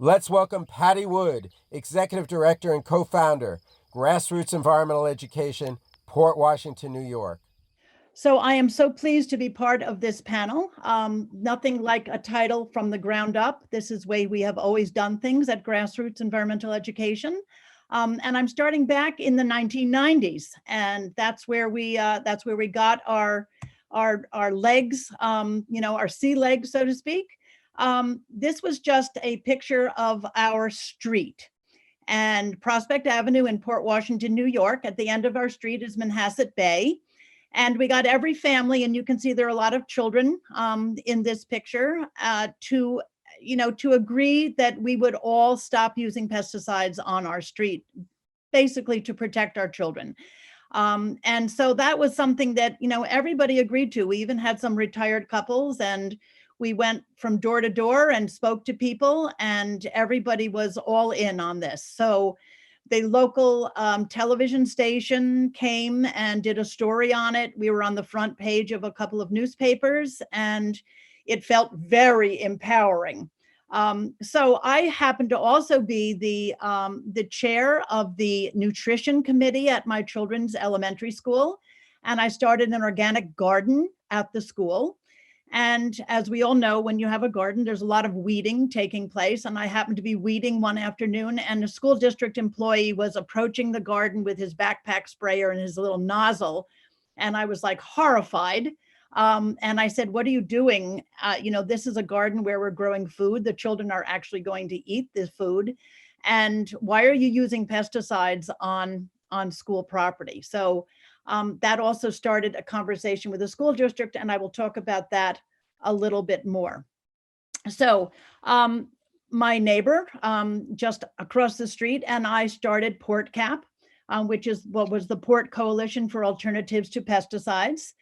Let's welcome Patty Wood, Executive Director and Co-Founder, Grassroots Environmental Education, Port Washington, New York. So I am so pleased to be part of this panel. Nothing like a title from the ground up. This is the way we have always done things at Grassroots Environmental Education. And I'm starting back in the 1990s, and that's where we got our legs, our sea legs, so to speak. This was just a picture of our street. And Prospect Avenue in Port Washington, New York. At the end of our street is Manhasset Bay. And we got every family, and you can see there are a lot of children in this picture, to agree that we would all stop using pesticides on our street, basically to protect our children. And so that was something that, everybody agreed to. We even had some retired couples, and we went from door to door and spoke to people, and everybody was all in on this. So the local television station came and did a story on it. We were on the front page of a couple of newspapers, and it felt very empowering. So I happen to also be the chair of the nutrition committee at my children's elementary school, and I started an organic garden at the school. And as we all know, when you have a garden, there's a lot of weeding taking place. And I happened to be weeding one afternoon, and a school district employee was approaching the garden with his backpack sprayer and his little nozzle. And I was like horrified. And I said, "What are you doing? This is a garden where we're growing food. The children are actually going to eat this food. And why are you using pesticides on school property?" So that also started a conversation with the school district, and I will talk about that a little bit more. So my neighbor just across the street and I started PortCap, which is what was the Port Coalition for Alternatives to Pesticides.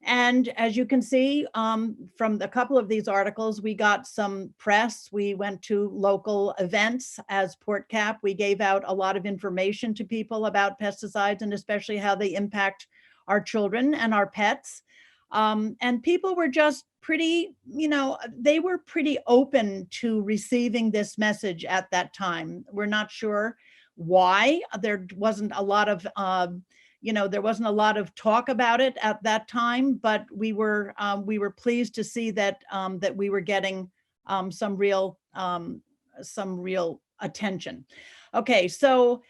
And as you can see from a couple of these articles, we got some press. We went to local events as PortCap. We gave out a lot of information to people about pesticides and especially how they impact our children and our pets. And people were just pretty, they were pretty open to receiving this message at that time. We're not sure why. There wasn't a lot of there wasn't a lot of talk about it at that time, but we were pleased to see that that we were getting some real attention. Okay, so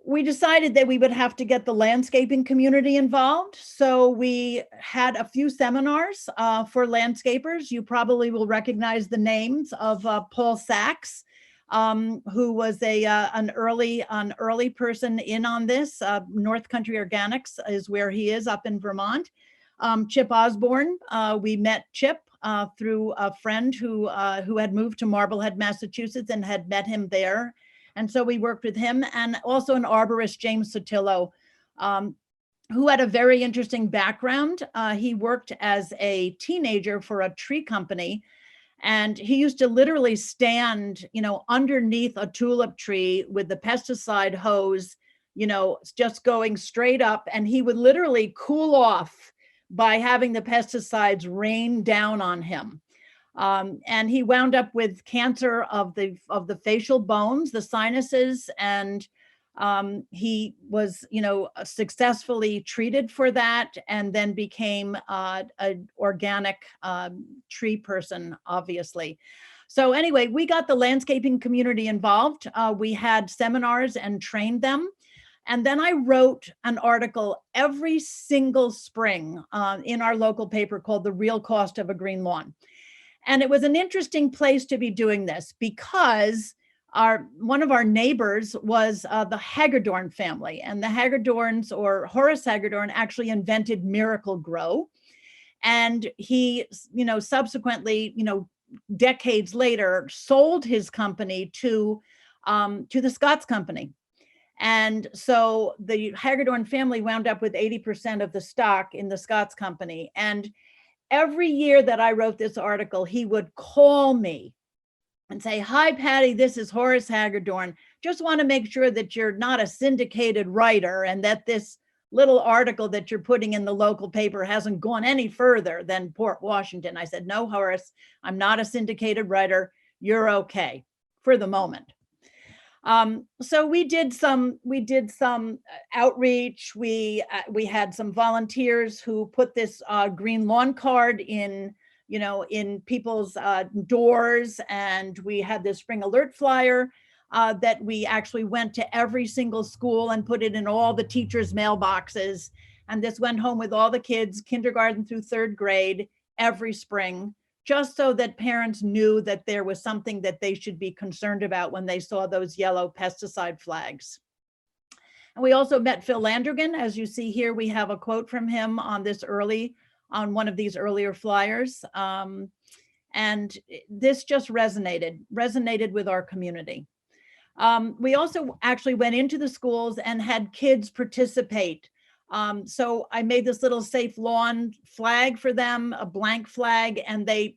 we decided that we would have to get the landscaping community involved. So we had a few seminars for landscapers. You probably will recognize the names of Paul Sachs, who was an early person in on this. North Country Organics is where he is, up in Vermont. Chip Osborne, we met Chip through a friend who had moved to Marblehead, Massachusetts, and had met him there. And so we worked with him, and also an arborist, James Sotillo, who had a very interesting background. He worked as a teenager for a tree company. And he used to literally stand, underneath a tulip tree with the pesticide hose, just going straight up. And he would literally cool off by having the pesticides rain down on him. And he wound up with cancer of the facial bones, the sinuses, and he was, successfully treated for that, and then became an organic tree person, obviously. So anyway, we got the landscaping community involved. We had seminars and trained them. And then I wrote an article every single spring in our local paper called The Real Cost of a Green Lawn. And it was an interesting place to be doing this because one of our neighbors was the Hagedorn family, and the Hagedorns, or Horace Hagedorn, actually invented Miracle Grow. And he, subsequently, decades later, sold his company to the Scotts Company. And so the Hagedorn family wound up with 80% of the stock in the Scotts Company. And every year that I wrote this article, he would call me and say, "Hi, Patty, this is Horace Hagedorn. Just want to make sure that you're not a syndicated writer and that this little article that you're putting in the local paper hasn't gone any further than Port Washington." I said, "No, Horace, I'm not a syndicated writer. You're okay." for the moment. So we did some outreach. We had some volunteers who put this green lawn card in, in people's doors, and we had this spring alert flyer that we actually went to every single school and put it in all the teachers' mailboxes. And this went home with all the kids, kindergarten through third grade, every spring, just so that parents knew that there was something that they should be concerned about when they saw those yellow pesticide flags. And we also met Phil Landrigan. As you see here, we have a quote from him on one of these earlier flyers. And this just resonated with our community. We also actually went into the schools and had kids participate. So I made this little safe lawn flag for them, a blank flag, and they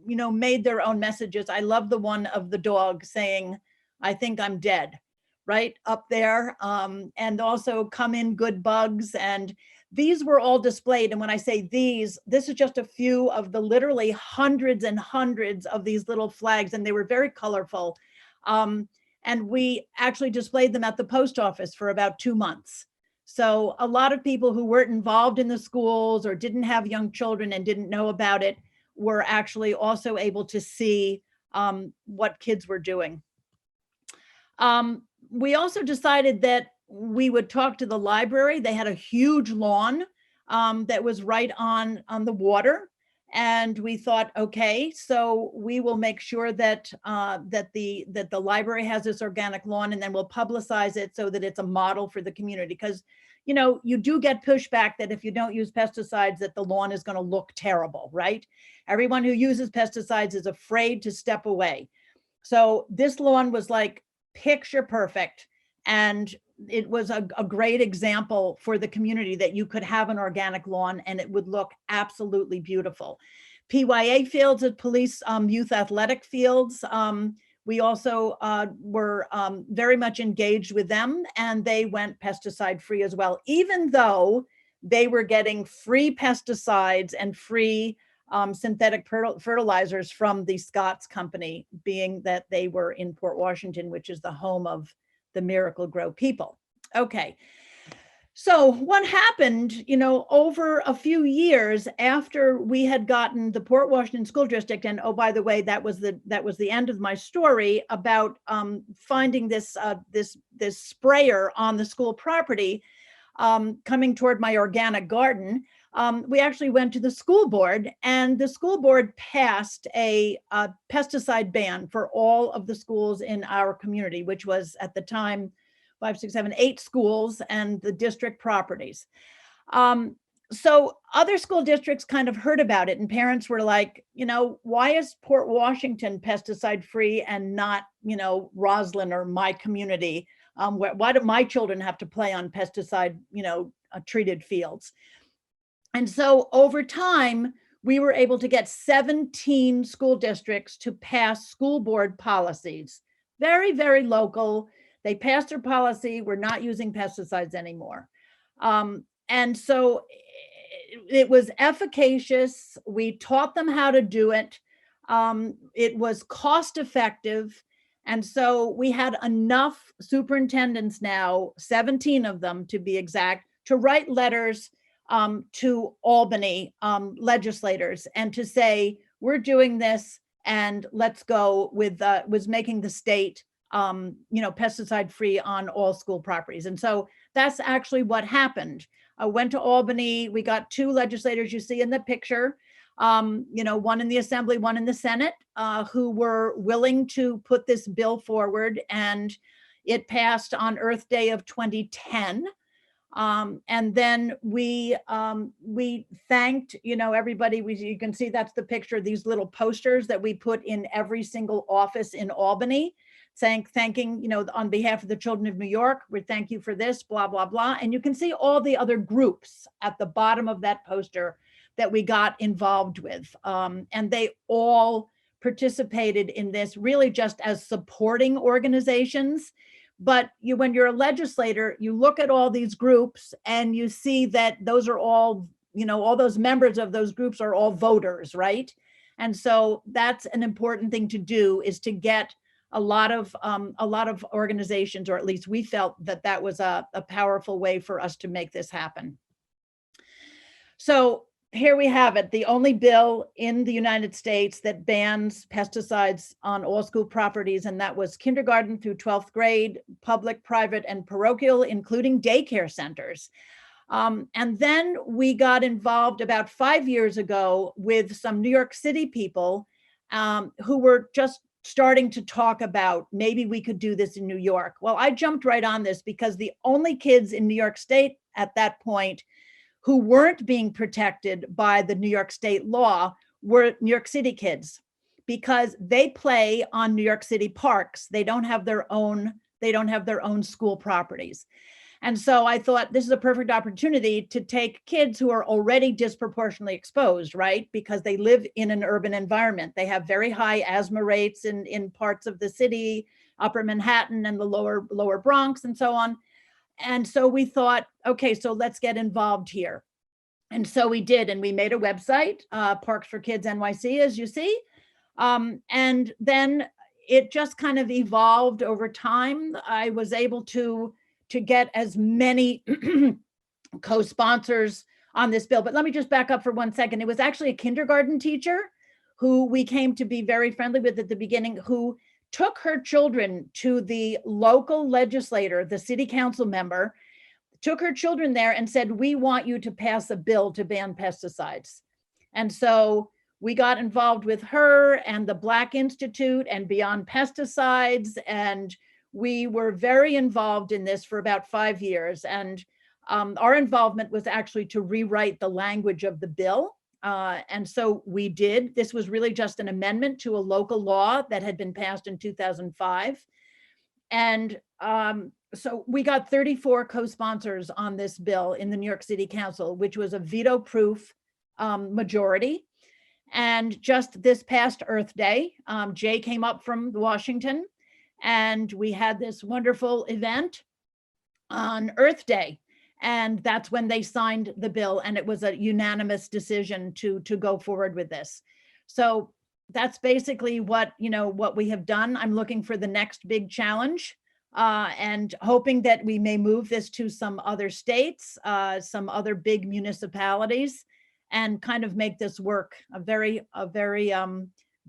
made their own messages. I love the one of the dog saying, "I think I'm dead," right up there. And also "Come in, good bugs." And these were all displayed. And when I say these, this is just a few of the literally hundreds and hundreds of these little flags, and they were very colorful. And we actually displayed them at the post office for about 2 months. So a lot of people who weren't involved in the schools or didn't have young children and didn't know about it were actually also able to see what kids were doing. We also decided that we would talk to the library. They had a huge lawn that was right on the water. And we thought, okay, so we will make sure that the library has this organic lawn, and then we'll publicize it so that it's a model for the community. Because, you do get pushback that if you don't use pesticides, that the lawn is going to look terrible, right? Everyone who uses pesticides is afraid to step away. So this lawn was like picture perfect. And it was a great example for the community that you could have an organic lawn and it would look absolutely beautiful. PYA fields at police youth athletic fields. We also were very much engaged with them, and they went pesticide free as well, even though they were getting free pesticides and free synthetic fertilizers from the Scott's company, being that they were in Port Washington, which is the home of the Miracle Grow people. Okay. So what happened, over a few years after we had gotten the Port Washington School District, and oh, by the way, that was the end of my story about finding this sprayer on the school property coming toward my organic garden. We actually went to the school board, and the school board passed a pesticide ban for all of the schools in our community, which was at the time 5, 6, 7, 8 schools and the district properties. So other school districts kind of heard about it, and parents were like, why is Port Washington pesticide free and not, Roslyn or my community? Why do my children have to play on pesticide, treated fields? And so over time, we were able to get 17 school districts to pass school board policies, very, very local. They passed their policy. We're not using pesticides anymore. And so it was efficacious. We taught them how to do it. It was cost effective. And so we had enough superintendents now, 17 of them to be exact, to write letters to Albany legislators and to say, we're doing this and let's go with, was making the state pesticide free on all school properties. And so that's actually what happened. I went to Albany. We got 2 legislators you see in the picture, one in the Assembly, one in the Senate, who were willing to put this bill forward, and it passed on Earth Day of 2010. And then we thanked, everybody. You can see that's the picture, these little posters that we put in every single office in Albany, thanking, on behalf of the children of New York, we thank you for this, blah, blah, blah. And you can see all the other groups at the bottom of that poster that we got involved with. And they all participated in this really just as supporting organizations. But when you're a legislator, you look at all these groups and you see that those are all, all those members of those groups are all voters, right? And so that's an important thing to do, is to get a lot of organizations, or at least we felt that that was a powerful way for us to make this happen. So here we have it, the only bill in the United States that bans pesticides on all school properties, and that was kindergarten through 12th grade, public, private, and parochial, including daycare centers. And then we got involved about 5 years ago with some New York City people who were just starting to talk about maybe we could do this in New York. Well, I jumped right on this because the only kids in New York State at that point who weren't being protected by the New York State law were New York City kids, because they play on New York City parks. They don't have their own school properties. And so I thought this is a perfect opportunity to take kids who are already disproportionately exposed, right? Because they live in an urban environment. They have very high asthma rates in parts of the city, Upper Manhattan and the lower Bronx and so on. And so we thought, okay, so let's get involved here. And so we did, and we made a website, Parks for Kids NYC, as you see. And then it just kind of evolved over time. I was able to get as many co-sponsors on this bill. But let me just back up for 1 second. It was actually a kindergarten teacher who we came to be very friendly with at the beginning, who took her children to the local legislator, the city council member, took her children there and said, we want you to pass a bill to ban pesticides. And so we got involved with her and the Black Institute and Beyond Pesticides, and we were very involved in this for about 5 years. And our involvement was actually to rewrite the language of the bill. And so we did. This was really just an amendment to a local law that had been passed in 2005. And so we got 34 co-sponsors on this bill in the New York City Council, which was a veto-proof majority. And just this past Earth Day, Jay came up from Washington, and we had this wonderful event on Earth Day. And that's when they signed the bill, and it was a unanimous decision to go forward with this. So that's basically what we have done. I'm looking for the next big challenge, and hoping that we may move this to some other states, some other big municipalities, and kind of make this work. A very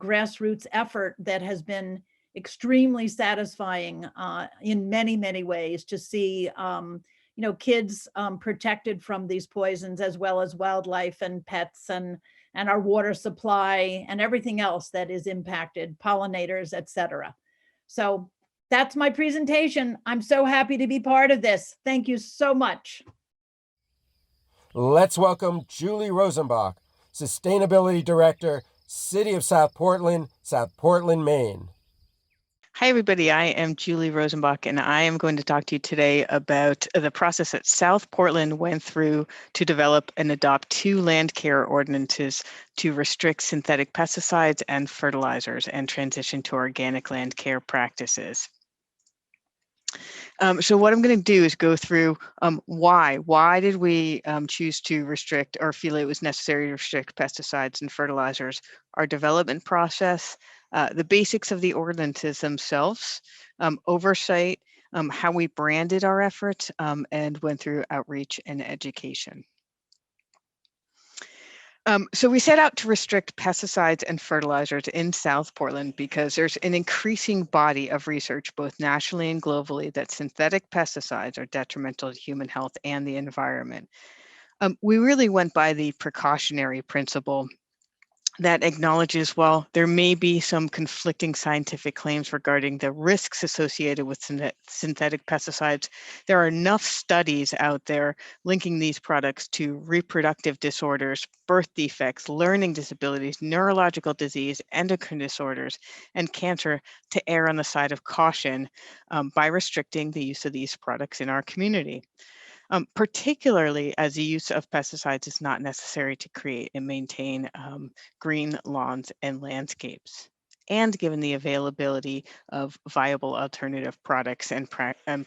grassroots effort that has been extremely satisfying in many, many ways to see kids protected from these poisons, as well as wildlife and pets and our water supply and everything else that is impacted, pollinators, etc. So that's my presentation. I'm so happy to be part of this. Thank you so much. Let's welcome Julie Rosenbach, Sustainability Director, City of South Portland, Maine. Hi, everybody. I am Julie Rosenbach, and I am going to talk to you today about the process that South Portland went through to develop and adopt 2 land care ordinances to restrict synthetic pesticides and fertilizers and transition to organic land care practices. So what I'm going to do is go through why did we choose to restrict or feel it was necessary to restrict pesticides and fertilizers, our development process, the basics of the ordinances themselves, oversight, how we branded our efforts, and went through outreach and education. So we set out to restrict pesticides and fertilizers in South Portland because there's an increasing body of research, both nationally and globally, that synthetic pesticides are detrimental to human health and the environment. We really went by the precautionary principle that acknowledges, while there may be some conflicting scientific claims regarding the risks associated with synthetic pesticides, there are enough studies out there linking these products to reproductive disorders, birth defects, learning disabilities, neurological disease, endocrine disorders, and cancer to err on the side of caution by restricting the use of these products in our community. Particularly as the use of pesticides is not necessary to create and maintain green lawns and landscapes, and given the availability of viable alternative products and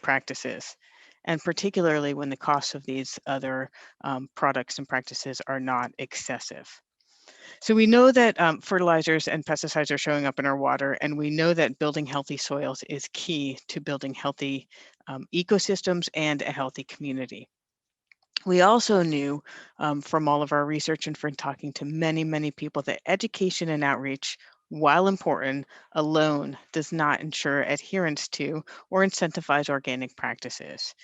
practices, and particularly when the costs of these other products and practices are not excessive. So we know that fertilizers and pesticides are showing up in our water, and we know that building healthy soils is key to building healthy ecosystems and a healthy community. We also knew from all of our research and from talking to many, many people that education and outreach, while important, alone does not ensure adherence to or incentivize organic practices.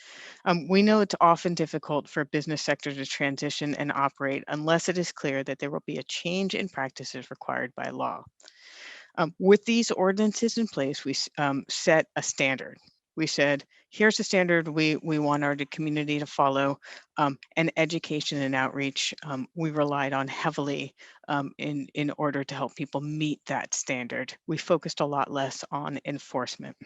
We know it's often difficult for a business sector to transition and operate unless it is clear that there will be a change in practices required by law. With these ordinances in place, we set a standard. We said, here's the standard we want our community to follow, and education and outreach we relied on heavily in order to help people meet that standard. We focused a lot less on enforcement.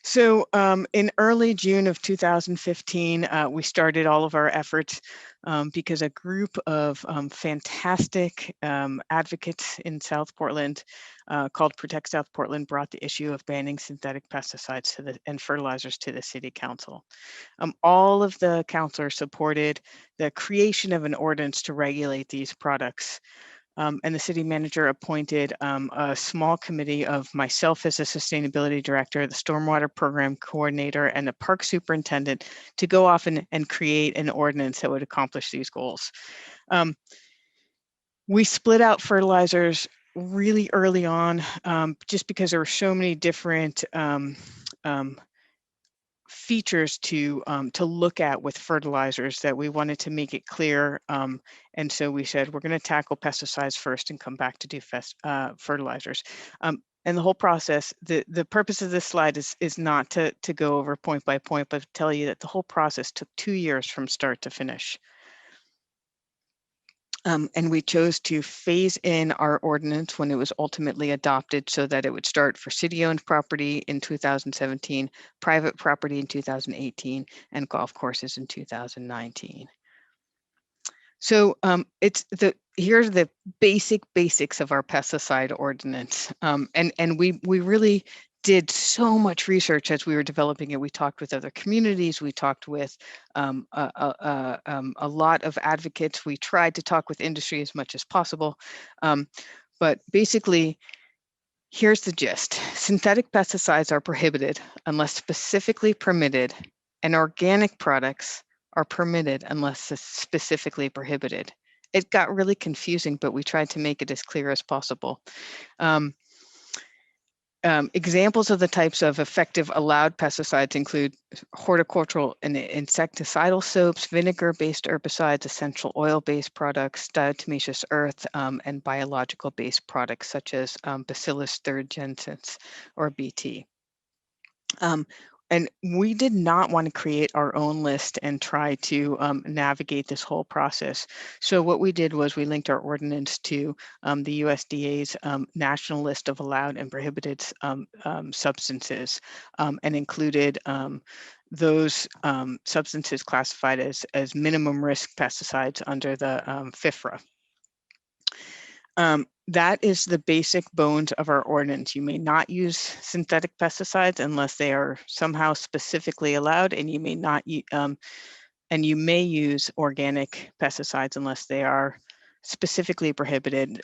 So in early June of 2015, we started all of our efforts because a group of fantastic advocates in South Portland called Protect South Portland brought the issue of banning synthetic pesticides and fertilizers to the City Council. All of the councilors supported the creation of an ordinance to regulate these products. And the city manager appointed a small committee of myself as a sustainability director, the stormwater program coordinator, and the park superintendent to go off and create an ordinance that would accomplish these goals. We split out fertilizers really early on just because there were so many different features to look at with fertilizers that we wanted to make it clear. And so we said, we're going to tackle pesticides first and come back to do fertilizers. And the whole process, the purpose of this slide is not to go over point by point, but to tell you that the whole process took 2 years from start to finish. And we chose to phase in our ordinance when it was ultimately adopted so that it would start for city-owned property in 2017, private property in 2018, and golf courses in 2019. So here's the basics of our pesticide ordinance. And we really did so much research as we were developing it. We talked with other communities. We talked with a lot of advocates. We tried to talk with industry as much as possible. But basically, here's the gist. Synthetic pesticides are prohibited unless specifically permitted, and organic products are permitted unless specifically prohibited. It got really confusing, but we tried to make it as clear as possible. Examples of the types of effective allowed pesticides include horticultural and insecticidal soaps, vinegar-based herbicides, essential oil-based products, diatomaceous earth, and biological-based products such as Bacillus thuringiensis or BT. And we did not want to create our own list and try to navigate this whole process. So what we did was we linked our ordinance to the USDA's national list of allowed and prohibited substances and included those substances classified as minimum risk pesticides under the FIFRA. That is the basic bones of our ordinance. You may not use synthetic pesticides unless they are somehow specifically allowed, and you may not, and you may use organic pesticides unless they are specifically prohibited.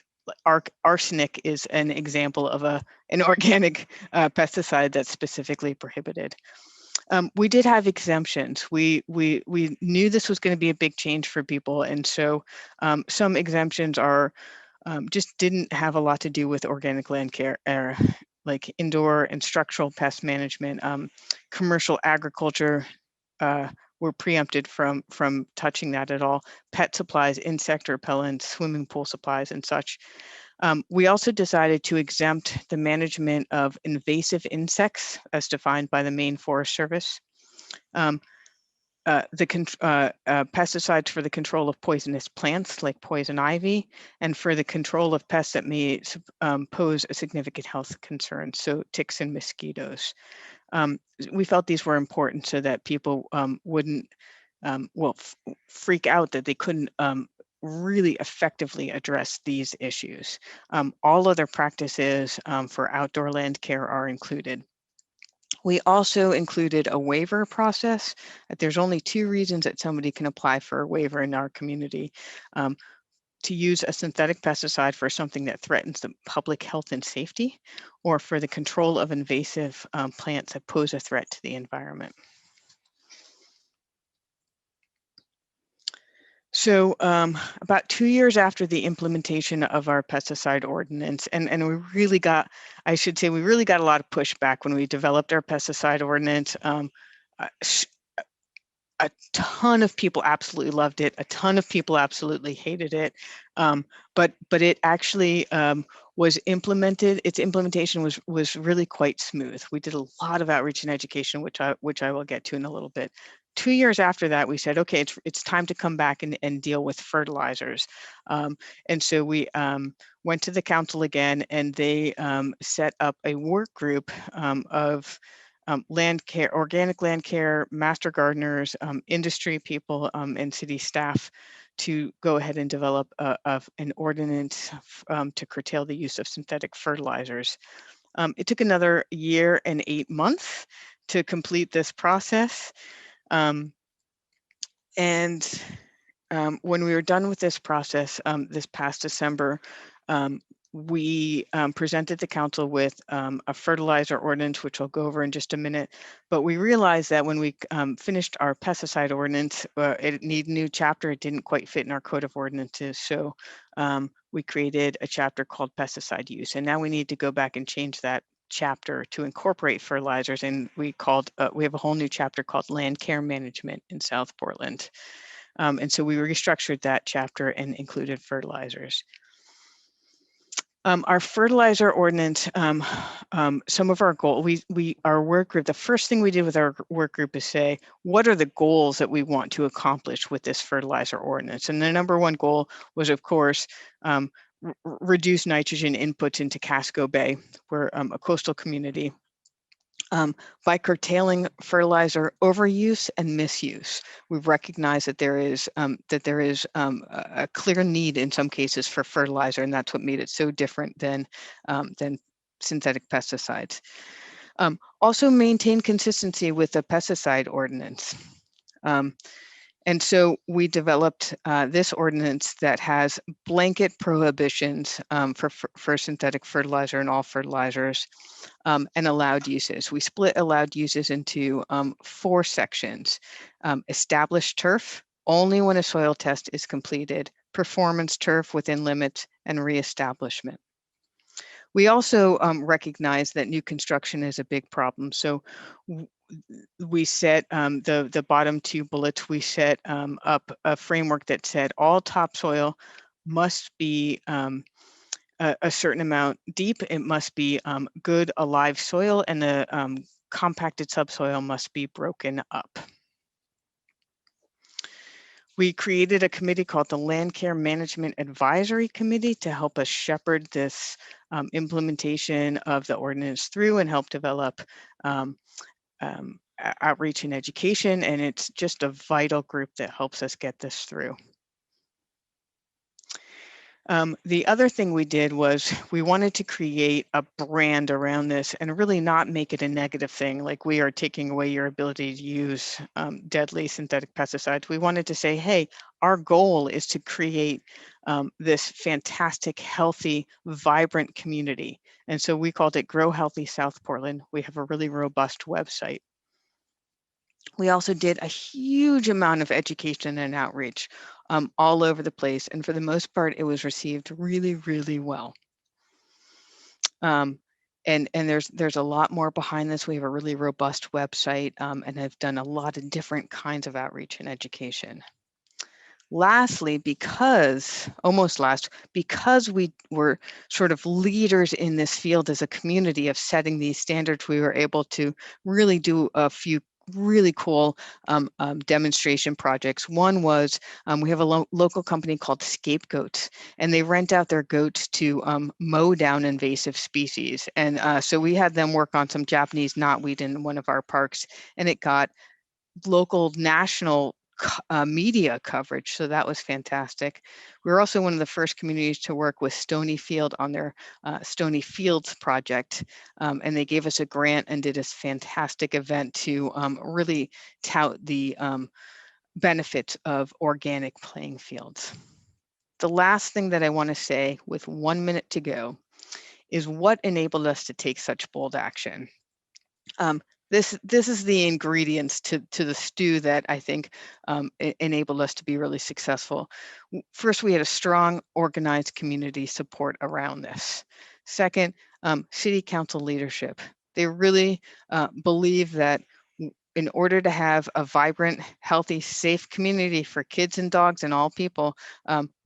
Arsenic is an example of an organic pesticide that's specifically prohibited. We did have exemptions. We knew this was going to be a big change for people, and so some exemptions are just didn't have a lot to do with organic land care, like indoor and structural pest management. Commercial agriculture were preempted from touching that at all. Pet supplies, insect repellents, swimming pool supplies, and such. We also decided to exempt the management of invasive insects as defined by the Maine Forest Service. Pesticides for the control of poisonous plants like poison ivy, and for the control of pests that may pose a significant health concern, so ticks and mosquitoes. We felt these were important so that people wouldn't freak out that they couldn't really effectively address these issues. All other practices for outdoor land care are included. We also included a waiver process. There's only 2 reasons that somebody can apply for a waiver in our community. to use a synthetic pesticide for something that threatens the public health and safety, or for the control of invasive plants that pose a threat to the environment. So about 2 years after the implementation of our pesticide ordinance, and we really got, I should say, we really got a lot of pushback when we developed our pesticide ordinance. A ton of people absolutely loved it. A ton of people absolutely hated it. But it actually was implemented. Its implementation was really quite smooth. We did a lot of outreach and education, which I will get to in a little bit. 2 years after that, we said, okay, it's time to come back and deal with fertilizers. And so we went to the council again, and they set up a work group of land care, organic land care, master gardeners, industry people, and city staff to go ahead and develop an ordinance to curtail the use of synthetic fertilizers. It took another 1 year and 8 months to complete this process. And when we were done with this process this past December, we presented the council with a fertilizer ordinance, which I'll go over in just a minute. But we realized that when we finished our pesticide ordinance, it needed a new chapter. It didn't quite fit in our code of ordinances. So we created a chapter called pesticide use. And now we need to go back and change that chapter to incorporate fertilizers. And we have a whole new chapter called land care management in South Portland. And so we restructured that chapter and included fertilizers. Our fertilizer ordinance, some of our goals, our work group, the first thing we did with our work group is say, what are the goals that we want to accomplish with this fertilizer ordinance? And the number one goal was, of course, reduce nitrogen inputs into Casco Bay. We're a coastal community. By curtailing fertilizer overuse and misuse. We've recognized that there is a clear need in some cases for fertilizer, and that's what made it so different than synthetic pesticides. Also maintain consistency with the pesticide ordinance. And so we developed this ordinance that has blanket prohibitions for synthetic fertilizer and all fertilizers and allowed uses. We split allowed uses into 4 sections. Established turf, only when a soil test is completed, performance turf within limits, and reestablishment. We also recognize that new construction is a big problem. So we set the bottom 2 bullets, we set up a framework that said all topsoil must be a certain amount deep. It must be good alive soil, and the compacted subsoil must be broken up. We created a committee called the Land Care Management Advisory Committee to help us shepherd this implementation of the ordinance through and help develop outreach and education. And it's just a vital group that helps us get this through. The other thing we did was we wanted to create a brand around this and really not make it a negative thing, like we are taking away your ability to use deadly synthetic pesticides. We wanted to say, hey, our goal is to create this fantastic, healthy, vibrant community. And so we called it Grow Healthy South Portland. We have a really robust website. We also did a huge amount of education and outreach all over the place. And for the most part, it was received really, really well. And there's a lot more behind this. We have a really robust website and have done a lot of different kinds of outreach and education. Lastly, because we were sort of leaders in this field as a community of setting these standards, we were able to really do a few really cool demonstration projects. One was we have a local company called Scapegoats, and they rent out their goats to mow down invasive species. And so we had them work on some Japanese knotweed in one of our parks, and it got local, national media coverage. So that was fantastic. We were also one of the first communities to work with Stony Field on their Stony Fields project. And they gave us a grant and did a fantastic event to really tout the benefits of organic playing fields. The last thing that I want to say with 1 minute to go is what enabled us to take such bold action. This is the ingredients to the stew that I think enabled us to be really successful. First, we had a strong, organized community support around this. Second, city council leadership. They really believe that in order to have a vibrant, healthy, safe community for kids and dogs and all people,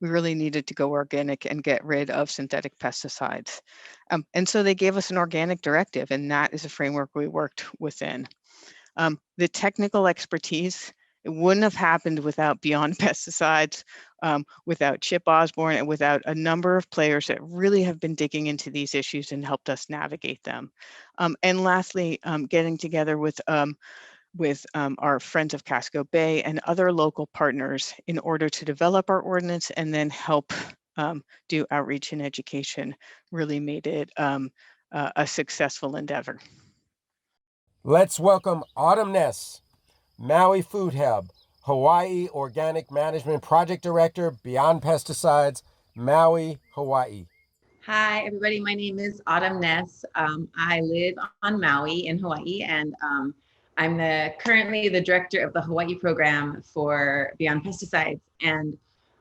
we really needed to go organic and get rid of synthetic pesticides. And so they gave us an organic directive, and that is a framework we worked within. The technical expertise, it wouldn't have happened without Beyond Pesticides, without Chip Osborne, and without a number of players that really have been digging into these issues and helped us navigate them. And lastly, getting together with our friends of Casco Bay and other local partners in order to develop our ordinance and then help do outreach and education really made it a successful endeavor. Let's welcome Autumn Ness, Maui Food Hub, Hawaii Organic Management Project Director, Beyond Pesticides, Maui, Hawaii. Hi, everybody. My name is Autumn Ness. I live on Maui in Hawaii, and I'm currently the director of the Hawaii program for Beyond Pesticides. And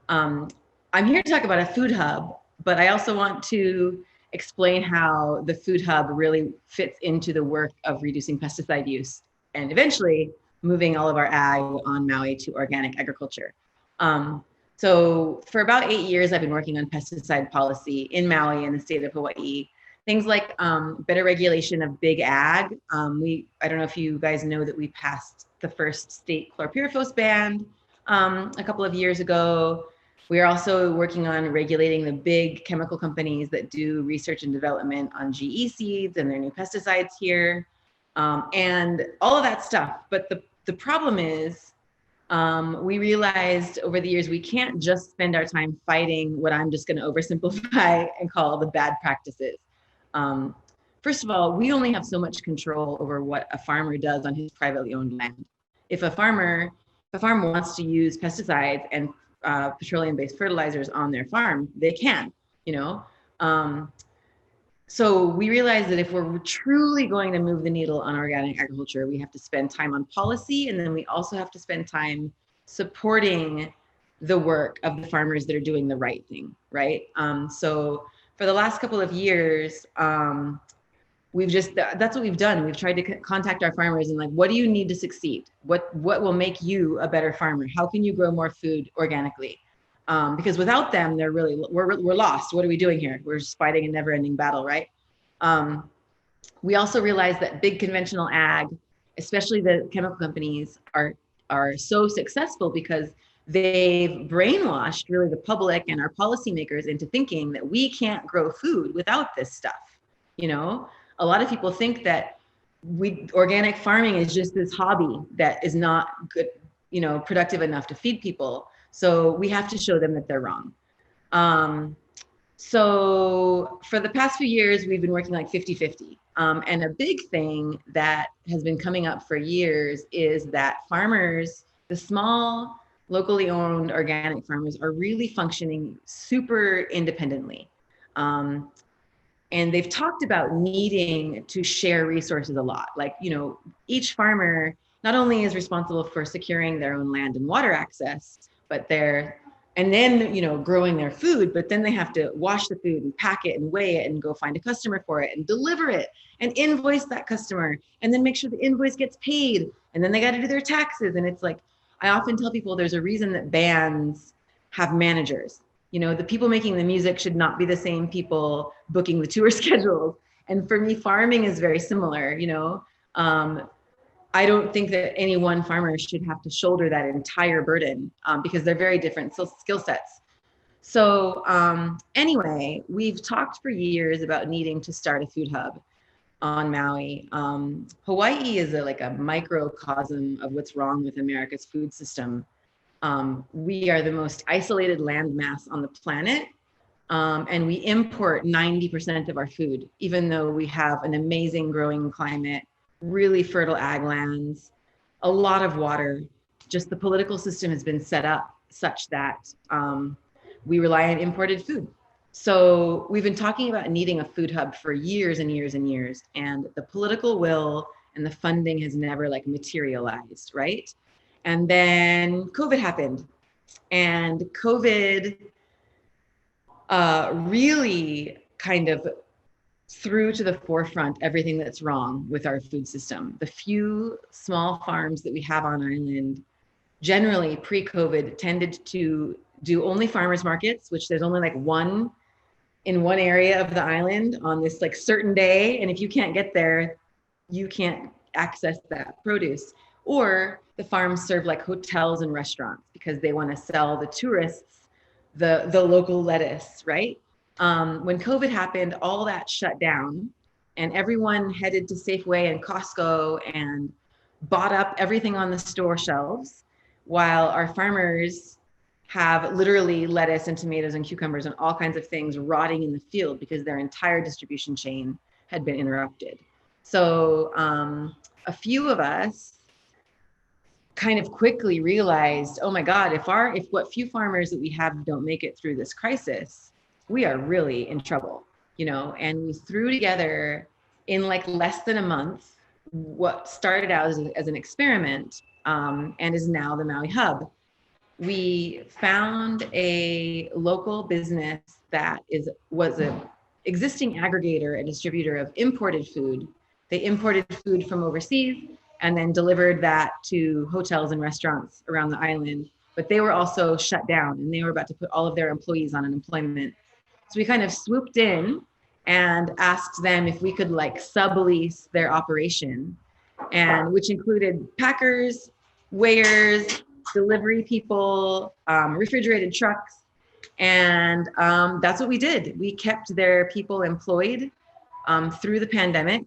I'm here to talk about a food hub, but I also want to explain how the food hub really fits into the work of reducing pesticide use and eventually moving all of our ag on Maui to organic agriculture. So for about 8 years, I've been working on pesticide policy in Maui and the state of Hawaii. Things like better regulation of big ag. I don't know if you guys know that we passed the first state chlorpyrifos ban a couple of years ago. We are also working on regulating the big chemical companies that do research and development on GE seeds and their new pesticides here, and all of that stuff. But the problem is, we realized over the years we can't just spend our time fighting what I'm just going to oversimplify and call the bad practices. First of all, we only have so much control over what a farmer does on his privately owned land. If a farm wants to use pesticides and petroleum-based fertilizers on their farm, they can, So we realized that if we're truly going to move the needle on organic agriculture, we have to spend time on policy, and then we also have to spend time supporting the work of the farmers that are doing the right thing, right? So for the last couple of years, that's what we've done. We've tried to contact our farmers and what do you need to succeed? What will make you a better farmer? How can you grow more food organically? Because without them, we're lost. What are we doing here? We're just fighting a never-ending battle, right? We also realized that big conventional ag, especially the chemical companies, are so successful because they've brainwashed really the public and our policymakers into thinking that we can't grow food without this stuff. A lot of people think that organic farming is just this hobby that is not good, productive enough to feed people. So we have to show them that they're wrong. So for the past few years, we've been working 50-50. And a big thing that has been coming up for years is that farmers, the small, locally owned organic farmers, are really functioning super independently. And they've talked about needing to share resources a lot. Each farmer not only is responsible for securing their own land and water access, but growing their food, but then they have to wash the food and pack it and weigh it and go find a customer for it and deliver it and invoice that customer and then make sure the invoice gets paid. And then they got to do their taxes. And it's I often tell people there's a reason that bands have managers. The people making the music should not be the same people booking the tour schedules. And for me, farming is very similar. I don't think that any one farmer should have to shoulder that entire burden because they're very different skill sets. So anyway, we've talked for years about needing to start a food hub on Maui. Hawaii is a microcosm of what's wrong with America's food system. We are the most isolated landmass on the planet, and we import 90% of our food, even though we have an amazing growing climate, really fertile ag lands, a lot of water. Just the political system has been set up such that we rely on imported food. So we've been talking about needing a food hub for years and years and years, and the political will and the funding has never like materialized, right? And then COVID happened, and COVID really kind of threw to the forefront everything that's wrong with our food system. The few small farms that we have on island generally pre-COVID tended to do only farmers markets, which there's only like one in one area of the island on this like certain day. And if you can't get there, you can't access that produce. Or the farms serve like hotels and restaurants because they want to sell the tourists the local lettuce, right? When COVID happened, all that shut down and everyone headed to Safeway and Costco and bought up everything on the store shelves, while our farmers have literally lettuce and tomatoes and cucumbers and all kinds of things rotting in the field because their entire distribution chain had been interrupted. So a few of us kind of quickly realized, oh my God, if what few farmers that we have don't make it through this crisis, we are really in trouble, you know? And we threw together in like less than a month what started out as an experiment and is now the Maui Hub. We found a local business that was an existing aggregator and distributor of imported food. They imported food from overseas and then delivered that to hotels and restaurants around the island. But they were also shut down and they were about to put all of their employees on unemployment. So we kind of swooped in and asked them if we could like sublease their operation, and which included packers, weighers, delivery people, refrigerated trucks. And that's what we did. We kept their people employed through the pandemic.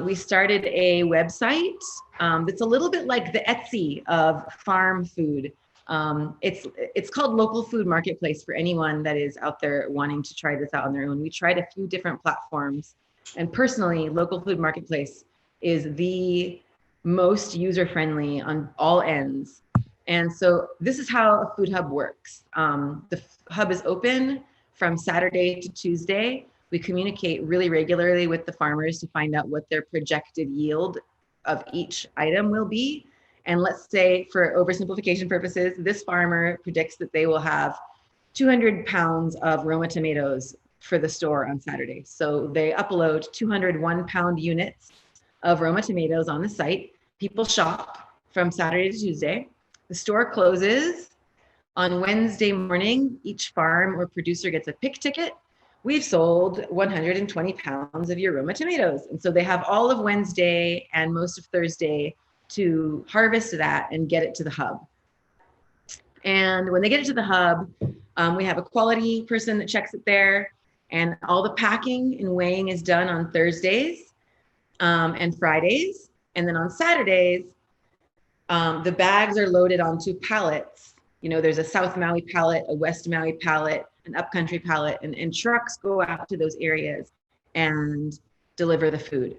We started a website that's a little bit like the Etsy of farm food. It's called Local Food Marketplace for anyone that is out there wanting to try this out on their own. We tried a few different platforms, and personally, Local Food Marketplace is the most user-friendly on all ends. And so this is how a food hub works. The hub is open from Saturday to Tuesday. We communicate really regularly with the farmers to find out what their projected yield of each item will be. And let's say, for oversimplification purposes, this farmer predicts that they will have 200 pounds of Roma tomatoes for the store on Saturday. So they upload 201 pound units of Roma tomatoes on the site. People shop from Saturday to Tuesday. The store closes on Wednesday morning. Each farm or producer gets a pick ticket. We've sold 120 pounds of your Roma tomatoes. And so they have all of Wednesday and most of Thursday to harvest that and get it to the hub. And when they get it to the hub, we have a quality person that checks it there, and all the packing and weighing is done on Thursdays and Fridays. And then on Saturdays, the bags are loaded onto pallets. You know, there's a South Maui pallet, a West Maui pallet, an upcountry pallet, and trucks go out to those areas and deliver the food.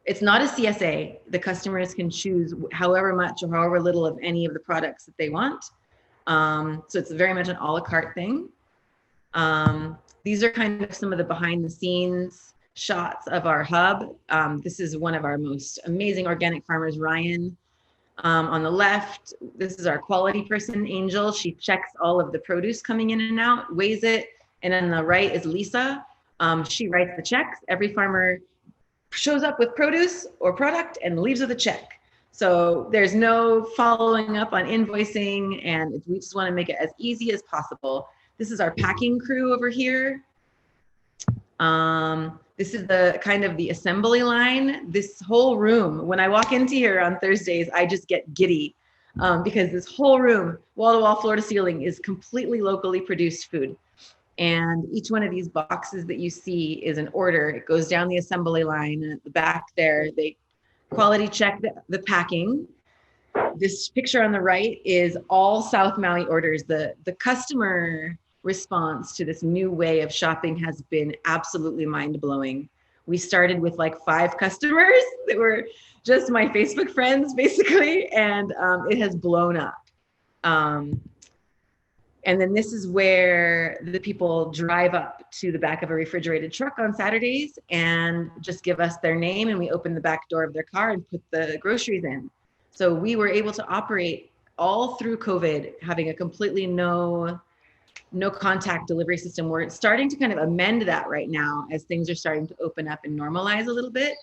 It's not a CSA. The customers can choose however much or however little of any of the products that they want. So it's very much an a la carte thing. These are kind of some of the behind the scenes shots of our hub. This is one of our most amazing organic farmers, Ryan. On the left, this is our quality person, Angel. She checks all of the produce coming in and out, weighs it. And on the right is Lisa. She writes the checks. Every farmer shows up with produce or product and leaves with a check. So there's no following up on invoicing, and we just want to make it as easy as possible. This is our packing crew over here. This is the kind of the assembly line. This whole room, when I walk into here on Thursdays, I just get giddy because this whole room, wall to wall, floor to ceiling, is completely locally produced food. And each one of these boxes that you see is an order. It goes down the assembly line, and at the back there, they quality check the packing. This picture on the right is all South Maui orders. The customer response to this new way of shopping has been absolutely mind-blowing. We started with like 5 customers that were just my Facebook friends, basically, and it has blown up. And then this is where the people drive up to the back of a refrigerated truck on Saturdays and just give us their name, and we open the back door of their car and put the groceries in. So we were able to operate all through COVID, having a completely no contact delivery system. We're starting to kind of amend that right now as things are starting to open up and normalize a little bit.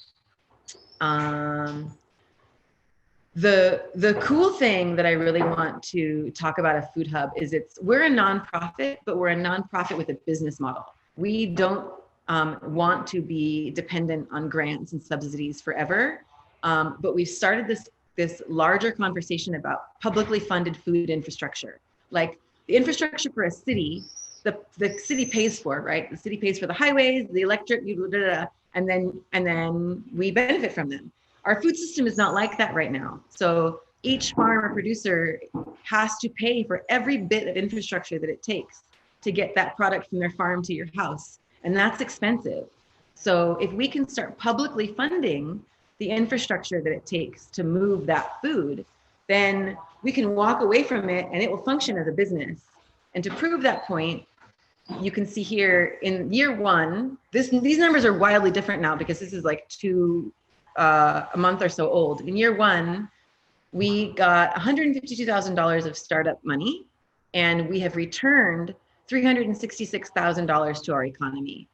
The cool thing that I really want to talk about a food hub is we're a nonprofit, but we're a nonprofit with a business model. We don't want to be dependent on grants and subsidies forever, but we've started this larger conversation about publicly funded food infrastructure. Like the infrastructure for a city, the city pays for, right? The city pays for the highways, the electric, and then we benefit from them. Our food system is not like that right now. So each farm or producer has to pay for every bit of infrastructure that it takes to get that product from their farm to your house. And that's expensive. So if we can start publicly funding the infrastructure that it takes to move that food, then we can walk away from it and it will function as a business. And to prove that point, you can see here in year one, these numbers are wildly different now because this is like a month or so old. In year one, we got $152,000 of startup money, and we have returned $366,000 to our economy.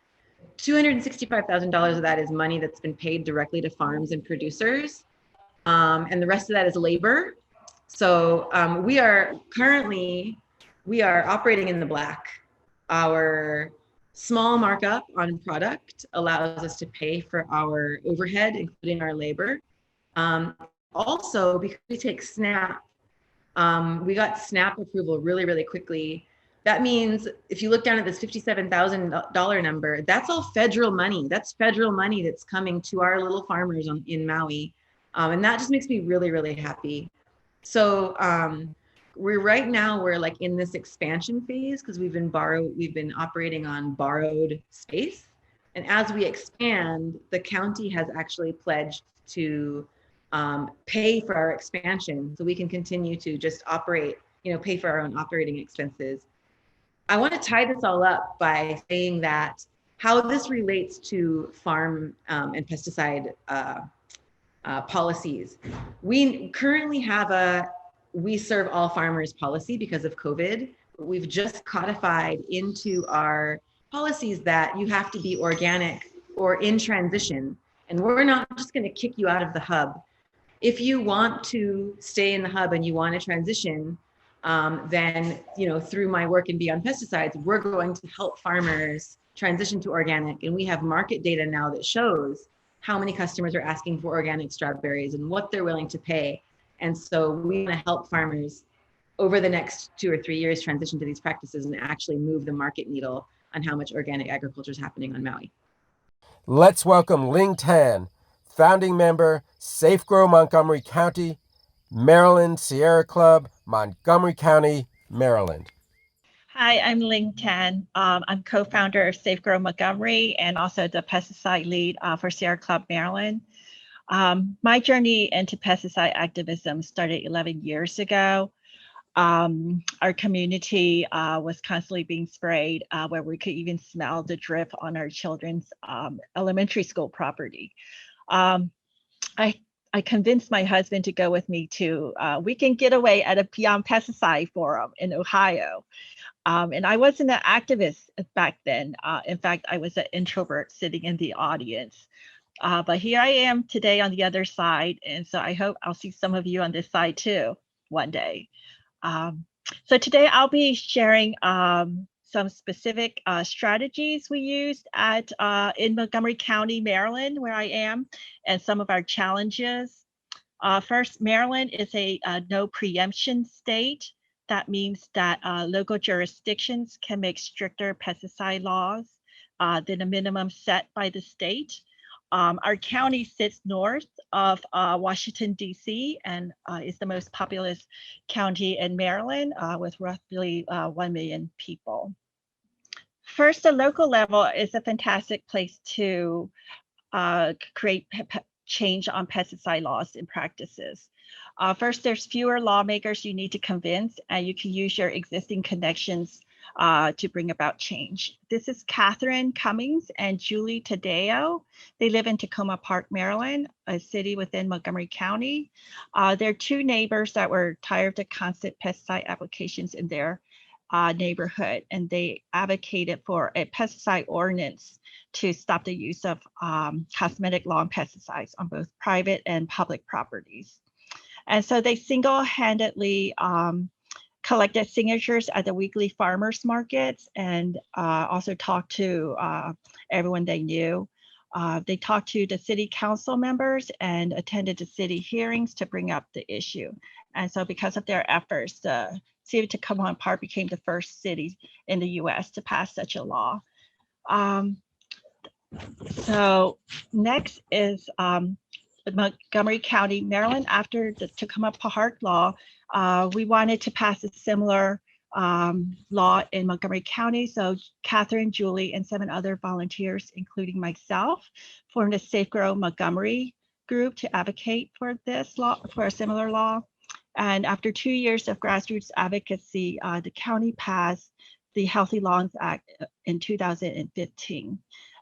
$265,000 of that is money that's been paid directly to farms and producers, and the rest of that is labor. So we are operating in the black. Our small markup on product allows us to pay for our overhead, including our labor. Also, because we take SNAP, we got SNAP approval really, really quickly. That means if you look down at this $57,000 number, that's all federal money. That's federal money that's coming to our little farmers in Maui. And that just makes me really, really happy. So we're like in this expansion phase because we've been operating on borrowed space. And as we expand, the county has actually pledged to pay for our expansion so we can continue to just operate, pay for our own operating expenses. I want to tie this all up by saying that how this relates to farm and pesticide policies. We currently have we serve all farmers policy because of COVID. We've just codified into our policies that you have to be organic or in transition. And we're not just going to kick you out of the hub. If you want to stay in the hub and you want to transition, then, through my work in Beyond Pesticides, we're going to help farmers transition to organic. And we have market data now that shows how many customers are asking for organic strawberries and what they're willing to pay. And so we want to help farmers over the next 2 or 3 years transition to these practices and actually move the market needle on how much organic agriculture is happening on Maui. Let's welcome Ling, founding member, Safe Grow Montgomery County, Maryland Sierra Club, Montgomery County, Maryland. Hi, I'm Ling Tan. I'm co-founder of Safe Grow Montgomery and also the pesticide lead for Sierra Club, Maryland. My journey into pesticide activism started 11 years ago. Our community was constantly being sprayed where we could even smell the drip on our children's elementary school property. I convinced my husband to go with me to Weekend Getaway at a Beyond Pesticide forum in Ohio. And I wasn't an activist back then. In fact, I was an introvert sitting in the audience. But here I am today on the other side. And so I hope I'll see some of you on this side too one day. So today I'll be sharing some specific strategies we used in Montgomery County, Maryland, where I am, and some of our challenges. First, Maryland is a no preemption state. That means that local jurisdictions can make stricter pesticide laws than the minimum set by the state. Our county sits north of Washington, D.C., and is the most populous county in Maryland with roughly 1 million people. First, the local level is a fantastic place to create change on pesticide laws and practices. First, there's fewer lawmakers you need to convince, and you can use your existing connections to bring about change. This is Catherine Cummings and Julie Tadeo. They live in Tacoma Park, Maryland, a city within Montgomery County. They're two neighbors that were tired of the constant pesticide applications in their neighborhood, and they advocated for a pesticide ordinance to stop the use of cosmetic lawn pesticides on both private and public properties. And so they single-handedly collected signatures at the weekly farmers markets and also talked to everyone they knew. They talked to the city council members and attended the city hearings to bring up the issue. And so because of their efforts, the city of Tacoma Park became the first city in the US to pass such a law. So next is Montgomery County, Maryland. After the Tacoma Park law, we wanted to pass a similar law in Montgomery County. So Catherine, Julie, and 7 other volunteers, including myself, formed a Safe Grow Montgomery group to advocate for this law, for a similar law. And after 2 years of grassroots advocacy, the county passed the Healthy Lawns Act in 2015.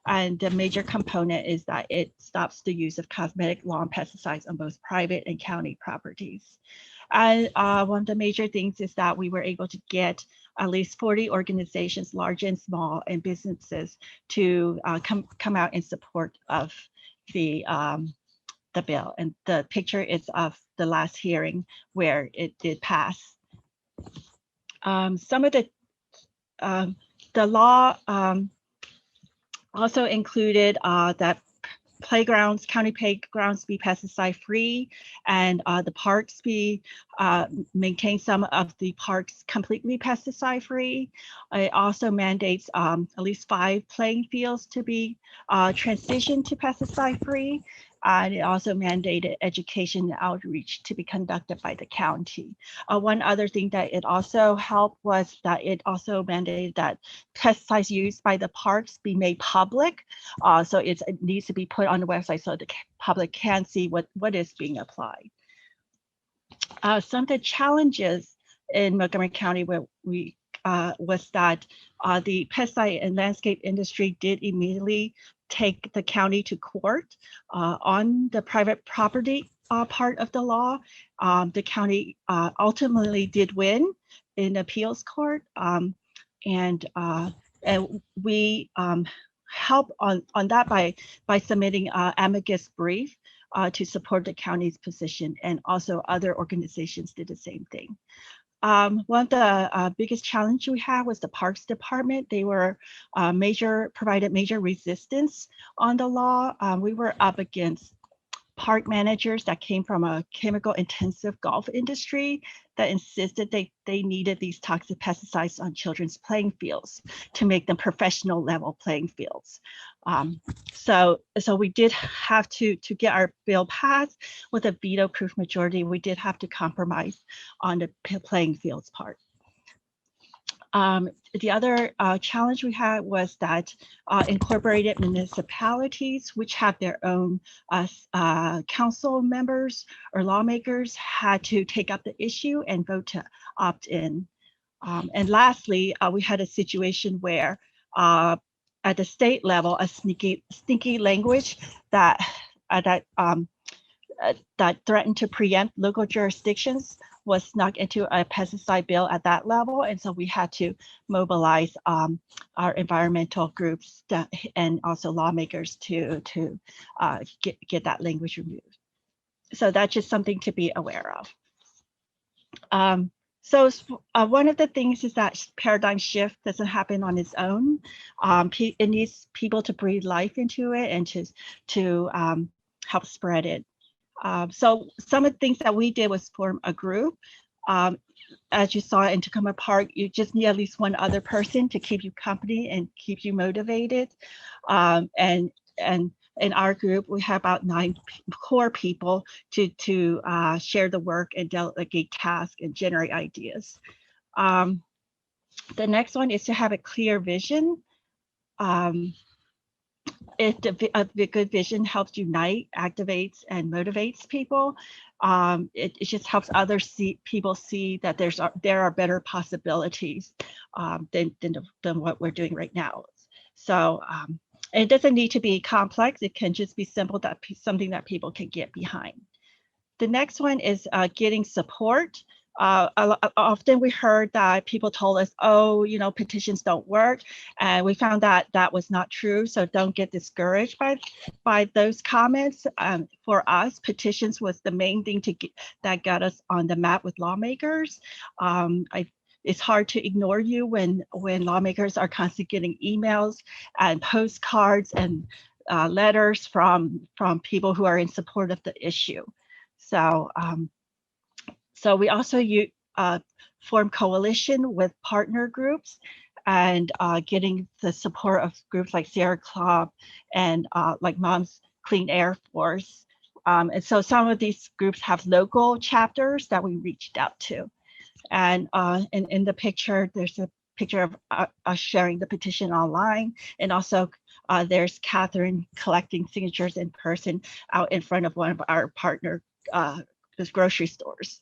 And the major component is that it stops the use of cosmetic lawn pesticides on both private and county properties. And one of the major things is that we were able to get at least 40 organizations, large and small, and businesses to come out in support of the bill. And the picture is of the last hearing where it did pass. Some of the law also included that playgrounds, county playgrounds be pesticide free, and the parks be maintain some of the parks completely pesticide free. It also mandates at least 5 playing fields to be transitioned to pesticide free. And it also mandated education and outreach to be conducted by the county. One other thing that it also helped was that it also mandated that pesticides used by the parks be made public. So it needs to be put on the website so the public can see what is being applied. Some of the challenges in Montgomery County where we was that the pesticide and landscape industry did immediately take the county to court on the private property part of the law. The county ultimately did win in appeals court, and we helped on that by submitting amicus brief to support the county's position, and also other organizations did the same thing. One of the biggest challenge we had was the Parks Department. They were provided major resistance on the law. We were up against park managers that came from a chemical intensive golf industry that insisted they needed these toxic pesticides on children's playing fields to make them professional level playing fields. So we did have to get our bill passed with a veto proof majority. We did have to compromise on the playing fields part. The other challenge we had was that incorporated municipalities, which have their own council members or lawmakers, had to take up the issue and vote to opt in. And lastly, we had a situation where at the state level, a sneaky language that threatened to preempt local jurisdictions was snuck into a pesticide bill at that level. And so we had to mobilize our environmental groups and also lawmakers to get that language removed. So that's just something to be aware of. So one of the things is that paradigm shift doesn't happen on its own. It needs people to breathe life into it and to help spread it. So some of the things that we did was form a group. As you saw in Tacoma Park, you just need at least one other person to keep you company and keep you motivated. And in our group, we have about 9 core people to share the work and delegate tasks and generate ideas. The next one is to have a clear vision. a good vision helps unite, activates, and motivates people. It just helps people see that there are better possibilities than what we're doing right now. So it doesn't need to be complex. It can just be simple, something that people can get behind. The next one is getting support. Often we heard that people told us, oh, petitions don't work. And we found that that was not true. So don't get discouraged by those comments. For us, petitions was the main thing that got us on the map with lawmakers. It's hard to ignore you when lawmakers are constantly getting emails and postcards and letters from people who are in support of the issue. So we also form coalition with partner groups and getting the support of groups like Sierra Club and like Moms Clean Air Force. And so some of these groups have local chapters that we reached out to. And in the picture, there's a picture of us sharing the petition online. And also there's Catherine collecting signatures in person out in front of one of our partner grocery stores.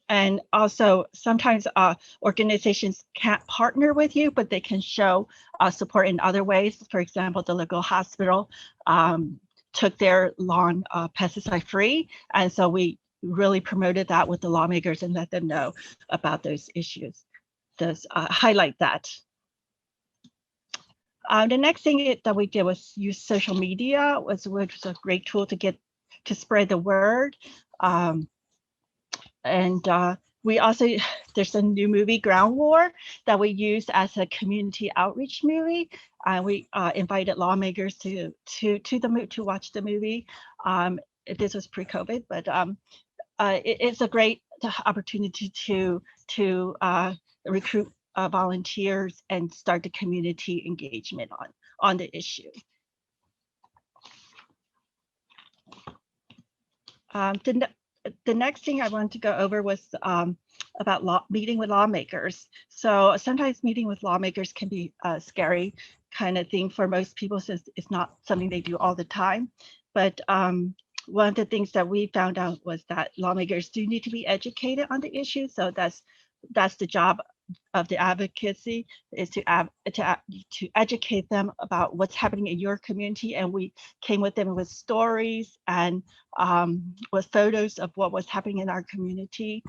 And also sometimes organizations can't partner with you, but they can show support in other ways. For example, the local hospital took their lawn pesticide free. And so we really promoted that with the lawmakers and let them know about those issues. Does highlight that. The next thing that we did was use social media, which was a great tool to spread the word. We also, there's a new movie, Ground War, that we used as a community outreach movie. We invited lawmakers to watch the movie. This was pre-COVID, but it's a great opportunity to recruit volunteers and start the community engagement on the issue. The next thing I wanted to go over was about meeting with lawmakers. So sometimes meeting with lawmakers can be a scary kind of thing for most people, since it's not something they do all the time. But one of the things that we found out was that lawmakers do need to be educated on the issue. So that's the job of the advocacy, is to educate them about what's happening in your community. And we came with them with stories and with photos of what was happening in our community.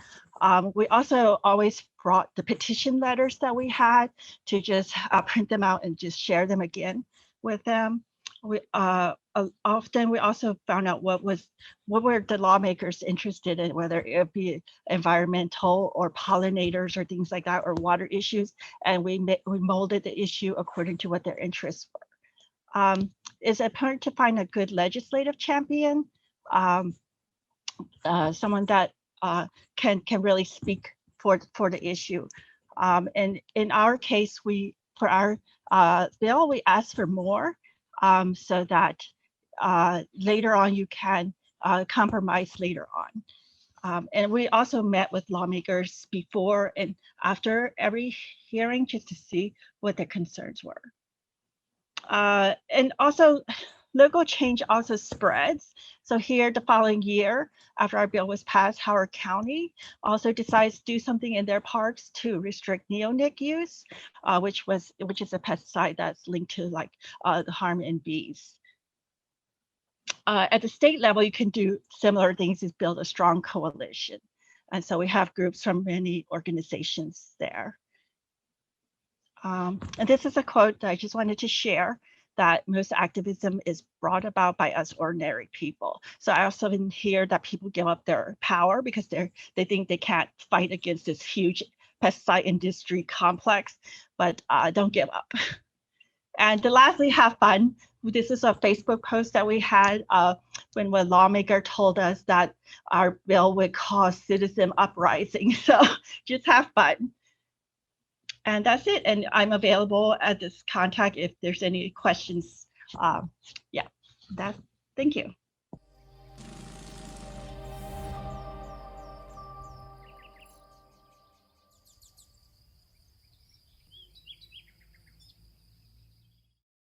We also always brought the petition letters that we had to just print them out and just share them again with them. We also found out what were the lawmakers interested in, whether it be environmental or pollinators or things like that, or water issues, and we molded the issue according to what their interests were. It's important to find a good legislative champion, someone that can really speak for the issue. And in our case, for our bill, we asked for more. So that later on you can compromise later on. And we also met with lawmakers before and after every hearing just to see what their concerns were. And also local change also spreads. So here the following year, after our bill was passed, Howard County also decides to do something in their parks to restrict neonic use, which is a pesticide that's linked to like the harm in bees. At the state level, you can do similar things, is build a strong coalition. And so we have groups from many organizations there. And this is a quote that I just wanted to share, that most activism is brought about by us ordinary people. So I also didn't hear that people give up their power because they think they can't fight against this huge pesticide industry complex, but don't give up. And lastly, have fun. This is a Facebook post that we had when a lawmaker told us that our bill would cause citizen uprising. So just have fun. And that's it. And I'm available at this contact if there's any questions. Yeah, thank you.